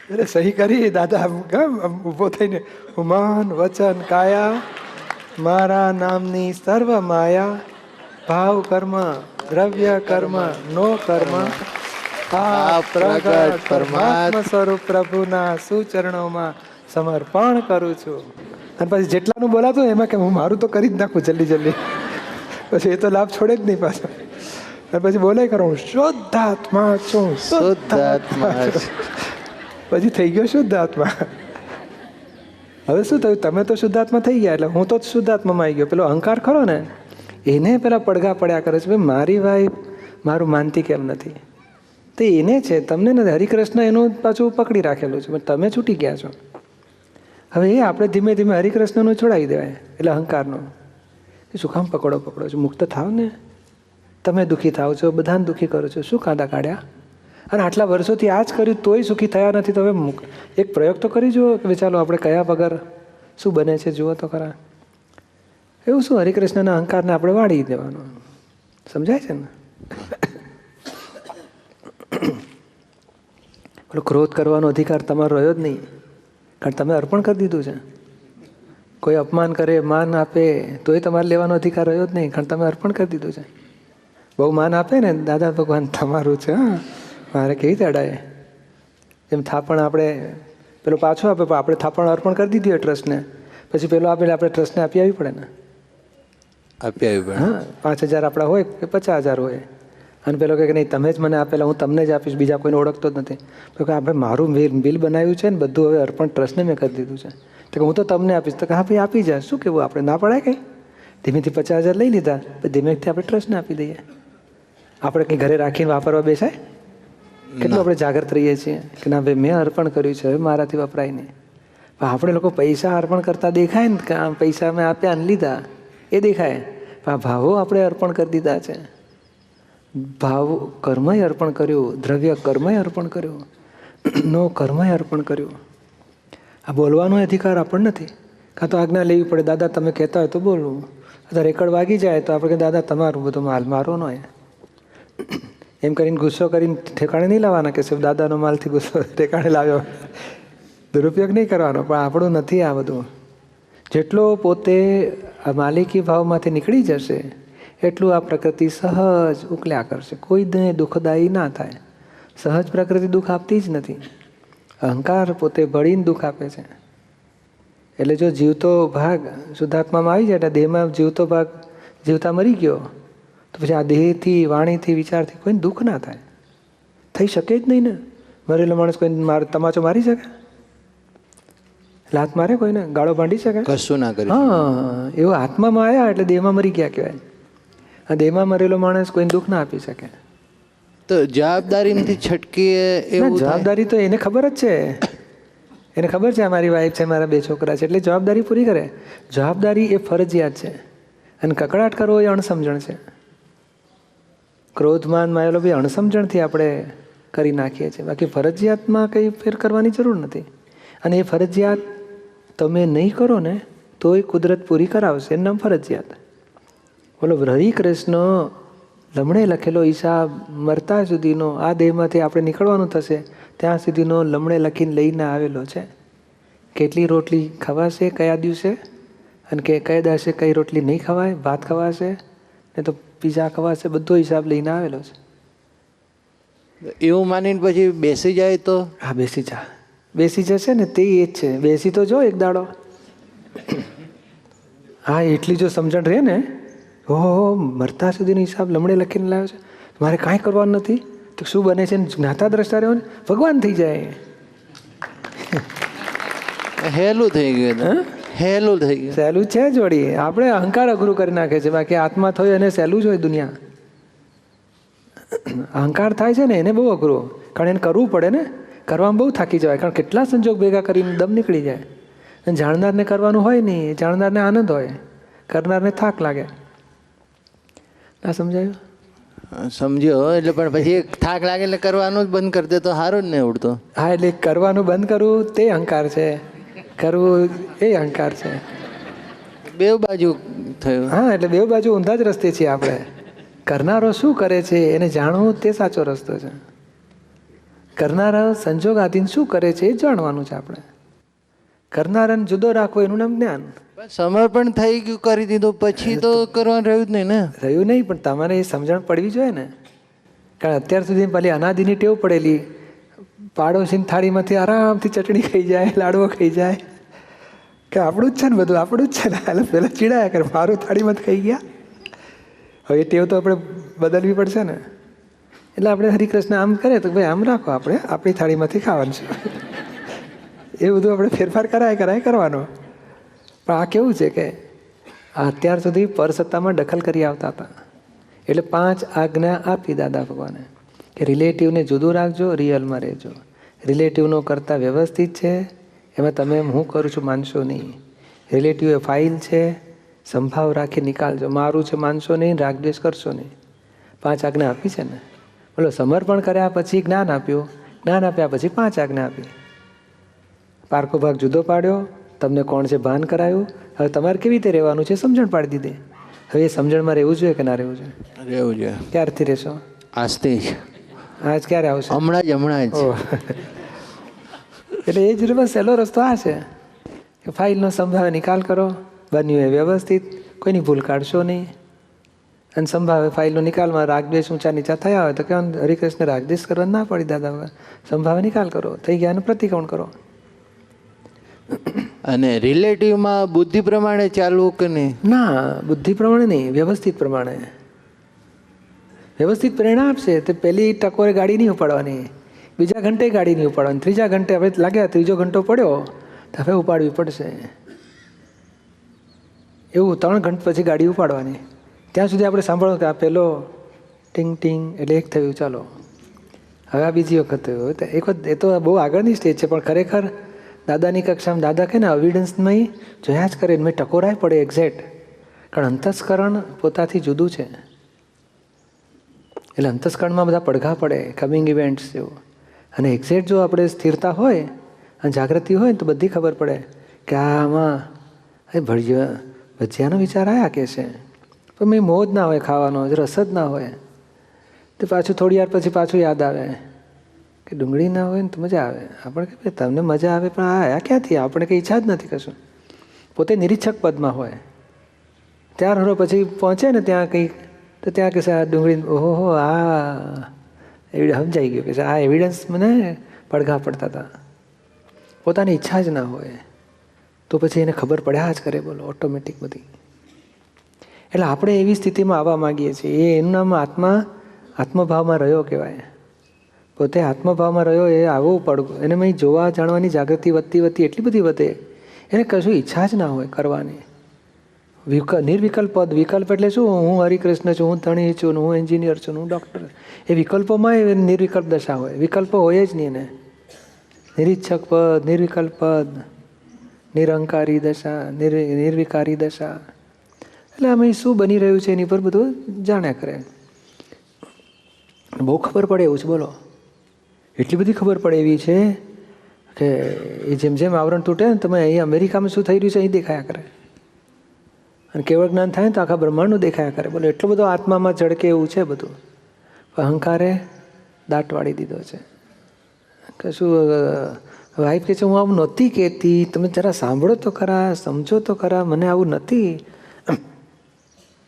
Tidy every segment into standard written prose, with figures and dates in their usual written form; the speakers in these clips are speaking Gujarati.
એટલે સહી કરી દાદા ઊભો થઈને, મન વચન કાયા મારા નામની સર્વ માયા, ભાવ કર્મ દ્રવ્ય કર્મ નો કર્મ, આ પ્રગટ પરમાત્મા સ્વરૂપ પ્રભુના સુચરણોમાં સમર્પણ કરું છું. અને પછી જેટલાનું બોલાતું એમાં કે હું મારું તો કરી જ નાખું જલ્દી જલ્દી, પછી એ તો લાભ છોડે જ નહીં પાછો. અને પછી બોલે કરો હું શુદ્ધાત્મા છું, શુદ્ધાત્મા. પછી થઈ ગયો શુદ્ધાત્મા. હવે શું થયું? તમે તો શુદ્ધાત્મા થઈ ગયા, એટલે હું તો શુદ્ધાત્મામાં આવી ગયો. પેલો અહંકાર ખરો ને, એને પેલા પડઘા પડ્યા કરે છે, ભાઈ મારી વાઈફ મારું માનતી કેમ નથી, તે એને છે, તમને નથી. હરિકૃષ્ણ એનું પાછું પકડી રાખેલું છે, પણ તમે છૂટી ગયા છો. હવે એ આપણે ધીમે ધીમે હરિકૃષ્ણનું છોડાવી દેવાય. એટલે અહંકારનો શું કામ પકડો છો? મુક્ત થાવ ને. તમે દુઃખી થાવ છો, બધાને દુઃખી કરો છો, શું કાંદા કાઢ્યા? અને આટલા વર્ષોથી આ જ કર્યું તોય સુખી થયા નથી, તો હવે એક પ્રયોગ તો કરી જુઓ કે ચાલો આપણે કયા વગર શું બને છે જુઓ તો ખરા. એવું શું હરિકૃષ્ણના અહંકારને આપણે વાળી દેવાનો? સમજાય છે ને? પેલો ક્રોધ કરવાનો અધિકાર તમારો રહ્યો જ નહીં, કારણ તમે અર્પણ કરી દીધું છે. કોઈ અપમાન કરે, માન આપે તોય તમારે લેવાનો અધિકાર રહ્યો જ નહીં, કારણ તમે અર્પણ કરી દીધું છે. બહુ માન આપે ને, દાદા ભગવાન તમારું છે, હા મારે કેવી રીતે અડાય? એમ થાપણ આપણે પેલો પાછો આપે, પણ આપણે થાપણ અર્પણ કરી દીધી હોય ટ્રસ્ટને, પછી પેલો આપે આપણે ટ્રસ્ટને આપી આવી પડે ને. આપી આવી પડે. હા, 5,000 આપણા હોય કે 50,000 હોય, અને પેલો કહે કે નહીં તમે જ મને આપેલા, હું તમને જ આપીશ, બીજા કોઈને ઓળખતો જ નથી. તો કે આપણે મારું બિલ બનાવ્યું છે ને બધું, હવે અર્પણ ટ્રસ્ટને મેં કરી દીધું છે, તો કે હું તો તમને આપીશ. તો કે હા ભાઈ આપી જાય, શું કેવું આપણે ના પડાય કંઈ? ધીમેથી 50,000 લઈ લીધા, ધીમેથી આપણે ટ્રસ્ટને આપી દઈએ. આપણે કંઈ ઘરે રાખીને વાપરવા બેસાય? કેટલું આપણે જાગૃત રહીએ છીએ કે ના ભાઈ મેં અર્પણ કર્યું છે, હવે મારાથી વપરાય નહીં. પણ આપણે લોકો પૈસા અર્પણ કરતા દેખાય ને, કે આમ પૈસા મેં આપ્યા ને લીધા એ દેખાય, પણ ભાવો આપણે અર્પણ કરી દીધા છે. ભાવ કર્મય અર્પણ કર્યું, દ્રવ્ય કર્મય અર્પણ કર્યું, નો કર્મય અર્પણ કર્યું. આ બોલવાનો અધિકાર આપણને નથી. કાં તો આજ્ઞા લેવી પડે, દાદા તમે કહેતા હોય તો બોલવું. અથવા રેકડ વાગી જાય તો આપણે દાદા તમારું બધું માલ મારો ન હોય, એમ કરીને ગુસ્સો કરીને ઠેકાણે નહીં લાવવાના કે સાહેબ દાદાનો માલથી ગુસ્સો ઠેકાણે લાવ્યો. દુરુપયોગ નહીં કરવાનો. પણ આપણું નથી આ બધું. જેટલો પોતે આ માલિકી ભાવમાંથી નીકળી જશે એટલું આ પ્રકૃતિ સહજ ઉકલ્યા કરશે. કોઈને દુઃખદાયી ના થાય. સહજ પ્રકૃતિ દુઃખ આપતી જ નથી. અહંકાર પોતે ભળીને દુઃખ આપે છે. એટલે જો જીવતો ભાગ શુદ્ધાત્મામાં આવી જાય, એટલે દેહમાં જીવતો ભાગ જીવતા મરી ગયો, તો પછી આ દેહથી, વાણીથી, વિચારથી કોઈને દુઃખ ના થાય. થઈ શકે જ નહીં ને. મરેલો માણસ કોઈને તમાચો મારી શકે? લાત મારે કોઈને? ગાળો ભાંડી શકે? કશું ના કરી. હા, એવો આત્મામાં આવ્યા એટલે દેહમાં મરી ગયા કહેવાય. આ દેહમાં મરેલો માણસ કોઈને દુઃખ ના આપી શકે. તો જવાબદારી નથી છટકી એવું? જવાબદારી તો એને ખબર જ છે. એને ખબર છે મારી વાઈફ છે, મારા 2 છોકરા છે, એટલે જવાબદારી પૂરી કરે. જવાબદારી એ ફરજિયાત છે, અને કકડાટ કરવો એ અણસમજણ છે. ક્રોધમાન માયેલો બી અણસમજણથી આપણે કરી નાખીએ છીએ. બાકી ફરજિયાતમાં કંઈ ફેર કરવાની જરૂર નથી. અને એ ફરજિયાત તમે નહીં કરો ને તોય કુદરત પૂરી કરાવશે. એનું નામ ફરજિયાત. બોલો, હરિકૃષ્ણ લમણે લખેલો હિસાબ મરતા સુધીનો, આ દેહમાંથી આપણે નીકળવાનું થશે ત્યાં સુધીનો લમણે લખીને લઈને આવેલો છે. કેટલી રોટલી ખવાશે કયા દિવસે, અને કયા દિવસે કઈ રોટલી નહીં ખવાય, ભાત ખવાશે ને તો પીઝા ખવાશે, બધો હિસાબ લઈને આવેલો છે. એવું માનીને પછી બેસી જાય તો? હા, બેસી જશે ને, તે એ જ છે. બેસી તો જો એક દાડો. હા, એટલી જો સમજણ રહે ને, ઓહો મરતા સુધીનો હિસાબ લમણે લખીને લાવ્યો છે, મારે કાંઈ કરવાનું નથી, તો શું બને છે? જ્ઞાતા દ્રષ્ટા રહ્યો ને ભગવાન થઈ જાય. હેલું થઈ ગયું. હેલું થઈ ગયું. સહેલું છે જ વળી. આપણે અહંકાર અઘરું કરી નાખે છે. બાકી આત્મા થયો એને સહેલું જ હોય દુનિયા. અહંકાર થાય છે ને એને બહુ અઘરું, કારણ એને કરવું પડે ને. કરવામાં બહુ થાકી જવાય, કારણ કેટલા સંજોગ ભેગા કરીને દમ નીકળી જાય. અને જાણનારને કરવાનું હોય નહીં, જાણનારને આનંદ હોય, કરનારને થાક લાગે. ના સમજાયું? સમજ્યો. એટલે પણ પછી થાક લાગે એટલે કરવાનું જ બંધ કરી દે તો સારું જ નહીં ઉડતો. હા, એટલે કરવાનું બંધ કરવું તે અહંકાર છે, કરવું એ અહંકાર છે. બે બાજુ થયું. હા, એટલે બે બાજુ ઊંધા જ રસ્તે છીએ આપણે. કરનારો શું કરે છે એને જાણવું તે સાચો રસ્તો છે. કરનારા સંજોગાધીન શું કરે છે એ જાણવાનું છે આપણે. કરનારાને જુદો રાખવો એનું નામ જ્ઞાન. સમર્પણ થઈ ગયું, કરી દીધું, પછી તો કરવાનું રહ્યું જ નહીં ને. રહ્યું નહીં, પણ તમારે એ સમજણ પડવી જોઈએ ને. કારણ અત્યાર સુધી પેલી અનાદિની ટેવ પડેલી, પાડોશીની થાળીમાંથી આરામથી ચટણી ખાઈ જાય, લાડવો ખાઈ જાય, કે આપણું જ છે ને બધું, આપણું જ છે ને. એટલે પહેલાં ચીડાયા કરે, મારું થાળીમાંથી ખાઈ ગયા. હવે એ ટેવ તો આપણે બદલવી પડશે ને. એટલે આપણે હરિકૃષ્ણ આમ કરે તો ભાઈ આમ રાખો, આપણે આપણી થાળીમાંથી ખાવાનું છે. એ બધું આપણે ફેરફાર કરાય કરવાનો. પણ આ કેવું છે કે અત્યાર સુધી પરસત્તામાં દખલ કરી આવતા હતા. એટલે 5 આજ્ઞા આપી દાદા ભગવાને કે રિલેટિવને જુદું રાખજો, રિયલમાં રહેજો. રિલેટિવનો કરતાં વ્યવસ્થિત છે, એમાં તમે હું કરું છું માનશો નહીં. રિલેટિવ એ ફાઇલ છે, સંભાવ રાખી નિકાલજો. મારું છે માનશો નહીં, રાગદ્વેષ કરશો નહીં. 5 આજ્ઞા આપી છે ને. બોલો, સમર્પણ કર્યા પછી જ્ઞાન આપ્યું, જ્ઞાન આપ્યા પછી 5 આજ્ઞા આપી. પારકો ભાગ જુદો પાડ્યો, તમને કોણ છે ભાન કરાયું. હવે તમારે કેવી રીતે રહેવાનું છે સમજણ પાડી દીધી. હવે એ સમજણમાં રહેવું જોઈએ કે ના રહેવું જોઈએ? રહેવું જોઈએ. ક્યારથી રહેશો? આજથી જ. આજ ક્યારે આવશે? હમણાં જ. એટલે એ જ બસ સહેલો રસ્તો આ છે કે ફાઇલનો સંભાવે નિકાલ કરો, બન્યું એ વ્યવસ્થિત, કોઈની ભૂલ કાઢશો નહીં. અને સંભાવે ફાઇલનો નિકાલમાં રાગદ્વેષ ઊંચા નીચા થયા હોય તો કહેવાનું હરિકૃષ્ણ રાગદ્વેષ કરવા ના પડી દાદા વગર, સંભાવે નિકાલ કરો, થઈ ગયા અને પ્રતિક્રમણ કરો. અને રિલેટિવમાં બુદ્ધિ પ્રમાણે ચાલવું કે નહીં? ના, બુદ્ધિ પ્રમાણે નહીં, વ્યવસ્થિત પ્રમાણે. વ્યવસ્થિત પ્રેરણા આપશે તો પહેલી ટકોરે ગાડી નહીં ઉપાડવાની, બીજા ઘંટે ગાડી નહીં ઉપાડવાની, ત્રીજા ઘંટે હવે લાગ્યા 3જો ઘંટો પડ્યો તો હવે ઉપાડવી પડશે. એવું 3 ઘંટા પછી ગાડી ઉપાડવાની. ત્યાં સુધી આપણે સાંભળો કે આ પહેલો ટીંગ ટીંગ એટલે 1 થયું, ચાલો હવે આ બીજી વખત થયું. એક વખત એ તો બહુ આગળની સ્ટેજ છે, પણ ખરેખર દાદાની કક્ષામાં દાદા કહે ને એવિડન્સમાં જોયા જ કરે, મેં ટકોરાય પડે એક્ઝેક્ટ. કારણ અંતસ્કરણ પોતાથી જુદું છે. એટલે અંતસ્કરણમાં બધા પડઘા પડે, કમિંગ ઇવેન્ટ્સ જેવું. અને એક્ઝેક્ટ જો આપણે સ્થિરતા હોય અને જાગૃતિ હોય તો બધી ખબર પડે કે આમાં ભજીયાનો વિચાર આવ્યા કે છે, પણ મેં મોહ જ ના હોય ખાવાનો, રસ જ ના હોય તો પાછું થોડી વાર પછી પાછું યાદ આવે કે ડુંગળી ના હોય ને તો મજા આવે. આપણે કે તમને મજા આવે પણ આ ક્યાંથી? આપણે કંઈ ઈચ્છા જ નથી કશું. પોતે નિરીક્ષક પદમાં હોય. 4 વર્ષ પછી પહોંચે ને ત્યાં કંઈક તો ત્યાં કે આ ડુંગળી, ઓહો આ સમજાઈ ગયું કે આ એવિડન્સ મને પડઘા પડતા હતા. પોતાની ઈચ્છા જ ના હોય તો પછી એને ખબર પડ્યા જ કરે, બોલો, ઓટોમેટિક બધી. એટલે આપણે એવી સ્થિતિમાં આવવા માગીએ છીએ. એનું નામ આત્મભાવમાં રહ્યો કહેવાય. પોતે આત્મભાવમાં રહ્યો એ આવવું પડવું. એને મેં જોવા જાણવાની જાગૃતિ વધતી એટલી બધી વધે, એને કશું ઈચ્છા જ ના હોય કરવાની. નિર્વિકલ્પ પદ. વિકલ્પ એટલે શું? હું હરિકૃષ્ણ છું, હું ધણી છું, હું એન્જિનિયર છું, હું ડૉક્ટર. એ વિકલ્પોમાં એ નિર્વિકલ્પ દશા હોય. વિકલ્પો હોય જ નહીં એને. નિરીક્ષક પદ, નિર્વિકલ્પ પદ, નિરંકારી દશા, નિર્વિકારી દશા. એટલે આમાં શું બની રહ્યું છે એની પર બધું જાણ્યા કરે. બહુ ખબર પડે એવું છે, બોલો. એટલી બધી ખબર પડે એવી છે કે એ જેમ જેમ આવરણ તૂટે ને તમે અહીં અમેરિકામાં શું થઈ રહ્યું છે અહીં દેખાયા કરે. અને કેવળ જ્ઞાન થાય ને તો આખા બ્રહ્માંડનું દેખાયા કરે. બોલો, એટલું બધું આત્મામાં ઝળકે એવું છે બધું. અહંકારે દાટ વાળી દીધો છે. કશું વાઈફ કહે છે હું આવું નહોતી કહેતી, તમે જરા સાંભળો તો ખરા, સમજો તો ખરા, મને આવું નથી.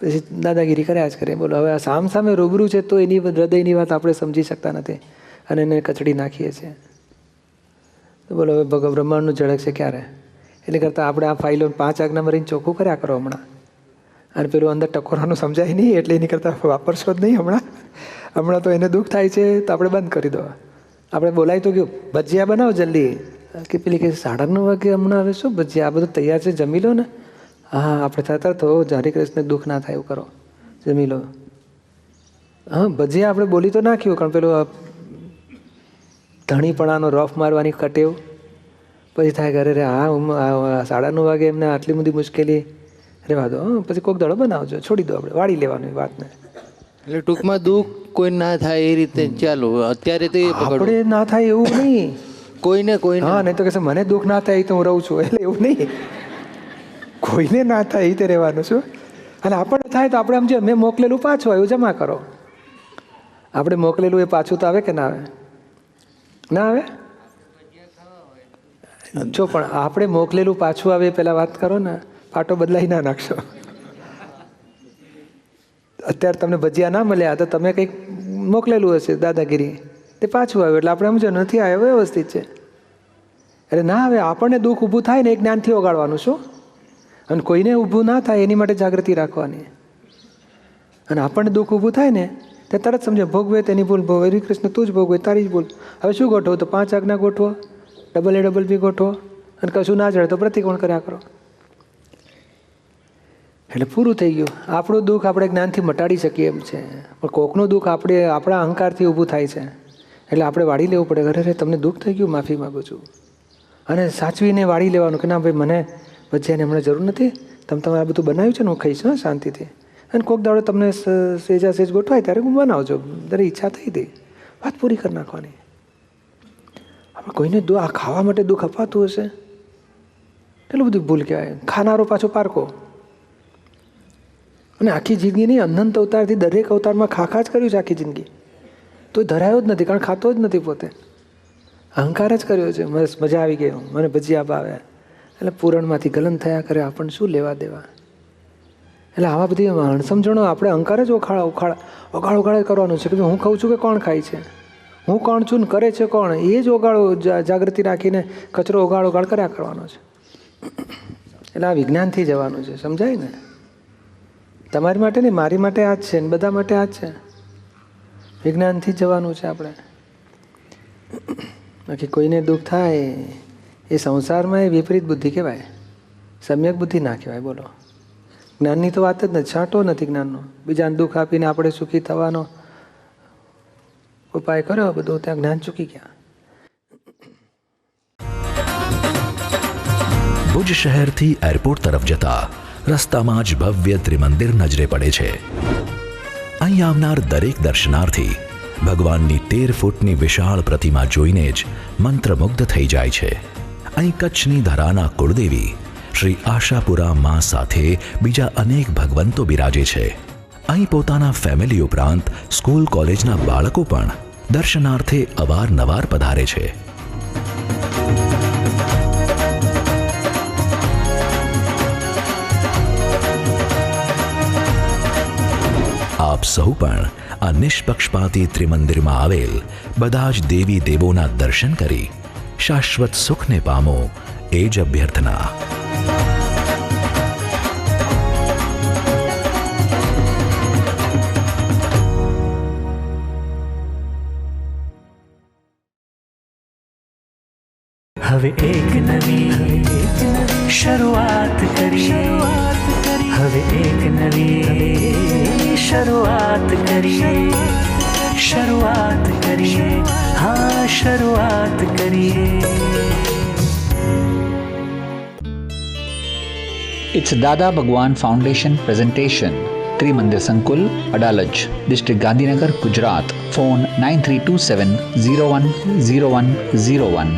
પછી દાદાગીરી કર્યા જ કરે. બોલો, હવે આ સામે રૂબરૂ છે તો એની હૃદયની વાત આપણે સમજી શકતા નથી અને એને કચડી નાખીએ છીએ. તો બોલો, હવે બ્રહ્માંડનું ઝળક છે ક્યારે? એટલે કરતાં આપણે આ ફાઇલો 5 આજ્ઞામાં રહીને ચોખ્ખું કર્યા કરો હમણાં. અને પેલું અંદર ટકોરવાનું સમજાય નહીં એટલે એની કરતાં વાપરશો જ નહીં હમણાં તો એને દુઃખ થાય છે તો આપણે બંધ કરી દો. આપણે બોલાય તો ગયું ભજીયા બનાવો જલ્દી, કે પેલી કે 9:30 વાગે હમણાં હવે શું ભજીયા, આ બધું તૈયાર છે, જમી લો ને. હા, આપણે થતા તો હરિકૃષ્ણ દુઃખ ના થાય એવું કરો, જમી લો. હા, ભજીયા આપણે બોલી તો નાખ્યું, કારણ પેલું ધણીપણાનો રફ મારવાની કટેવ પછી થાય ઘરે રે. હા, 9:30 વાગે એમને આટલી બધી મુશ્કેલી રહેવા દો. પછી કોઈક દડો બનાવજો, છોડી દો, આપણે વાળી લેવાની વાતને. એટલે ટૂંકમાં દુઃખ કોઈ ના થાય એ રીતે ચાલો. અત્યારે તો આપણે ના થાય એવું નહીં, કોઈને. હા, નહીં તો કહેશે મને દુઃખ ના થાય તો હું રહું છું. એટલે એવું નહીં, કોઈને ના થાય એ રીતે રહેવાનું છું. અને આપણને થાય તો આપણે સમજો મેં મોકલેલું પાછું આવ્યું, જમા કરો. આપણે મોકલેલું એ પાછું તો આવે કે ના આવે? ના આવે? જો પણ આપણે મોકલેલું પાછું આવે પહેલાં વાત કરો ને, પાટો બદલાઈ ના નાખશો. અત્યારે તમને ભજીયા ના મળ્યા તો તમે કંઈક મોકલેલું હશે દાદાગીરી, તે પાછું આવ્યું એટલે આપણે સમજો નથી આવ્યો વ્યવસ્થિત છે. એટલે ના આવે, આપણને દુઃખ ઊભું થાય ને એ જ્ઞાનથી ઓગાળવાનું. શું? અને કોઈને ઊભું ના થાય એની માટે જાગૃતિ રાખવાની. અને આપણને દુઃખ ઊભું થાય ને તે તરત સમજે ભોગવે તેની ભૂલ, હરે કૃષ્ણ તું જ ભોગવે, તારી જ ભૂલ. હવે શું ગોઠવો? તો 5 આજ્ઞા ગોઠવો, ડબલ A ડબલ B ગોઠવો, અને કશું ના ચડે તો પ્રતિકોણ કર્યા કરો. એટલે પૂરું થઈ ગયું. આપણું દુઃખ આપણે જ્ઞાનથી મટાડી શકીએ એમ છે, પણ કોકનું દુઃખ આપણા અહંકારથી ઊભું થાય છે. એટલે આપણે વાળી લેવું પડે. અરે તમને દુઃખ થઈ ગયું, માફી માગું છું. અને સાચવીને વાળી લેવાનું કે ના ભાઈ, મને ભજીયાની હમણાં જરૂર નથી, તમે તમારે બધું બનાવ્યું છે ને, હું ખાઈશ હા શાંતિથી. અને કોક દાડો તમને સેજા સેજ ગોઠવાય ત્યારે હું બનાવજો, દરેક ઈચ્છા થઈ હતી, વાત પૂરી કરી નાખવાની. આપણે કોઈને આ ખાવા માટે દુઃખ અપાતું હશે, એટલું બધું ભૂલ કહેવાય. ખાનારો પાછો પારકો. અને આખી જિંદગી નહીં, અનંત અવતારથી દરેક અવતારમાં ખા જ કર્યું છે આખી જિંદગી, તો ધરાયો જ નથી, કારણ ખાતો જ નથી પોતે. અહંકાર જ કર્યો છે. બસ મજા આવી ગઈ, મને ભજીયા ભાવે, એટલે પૂરણમાંથી ગલન થયા કરે, આપણને શું લેવા દેવા. એટલે આવા બધી અણસમજણો આપણે અહંકાર જ ઓગાળ કરવાનું છે કે હું ખાઉં છું કે કોણ ખાય છે, હું કોણ છું ને કરે છે કોણ, એ જ ઓગાળો જાગૃતિ રાખીને કચરો ઓગાળ કર્યા કરવાનો છે. એટલે આ વિજ્ઞાનથી જવાનું છે, સમજાય ને? તમારી માટે નહીં, મારી માટે આ જ છે ને બધા માટે આ જ છે. વિજ્ઞાનથી જવાનું છે આપણે. બાકી કોઈને દુઃખ થાય એ સંસારમાં એ વિપરીત બુદ્ધિ કહેવાય, સમ્યક બુદ્ધિ ના કહેવાય. બોલો, જ્ઞાનની તો વાત જ નથી, છાંટો નથી જ્ઞાનનો. બીજાને દુઃખ આપીને આપણે સુખી થવાનો ઉપાય કર્યો બધું, ત્યાં જ્ઞાન ચૂકી ગયા. ભુજ શહેરથી એરપોર્ટ તરફ જતા રસ્તામાં જ ભવ્ય ત્રિમંદિર નજરે પડે છે. અહીં આવનાર દરેક દર્શનાર્થી ભગવાનની 13 ફૂટની વિશાળ પ્રતિમા જોઈને જ મંત્રમુગ્ધ થઈ જાય છે. અહીં કચ્છની ધરાના કુળદેવી શ્રી આશાપુરા માં સાથે બીજા અનેક ભગવંતો બિરાજે છે. અહીં પોતાના ફેમિલી ઉપરાંત સ્કૂલ કોલેજના બાળકો પણ દર્શનાર્થે અવારનવાર પધારે છે. આપ સૌ પણ આ નિષ્પક્ષપાતી ત્રિમંદિરમાં આવેલ બધા જ દેવી દેવોના દર્શન કરી શાશ્વત સુખને પામો, એ જ અભ્યર્થના. હવે એક નવી શરૂઆત કરીએ, હવે એક નવી શરૂઆત કરીએ, શરૂઆત કરીએ, હા શરૂઆત કરીએ. It's Dada Bhagwan Foundation presentation. Trimandir Sankul, Adalaj, District Gandhinagar, Gujarat. Phone 9327 010101.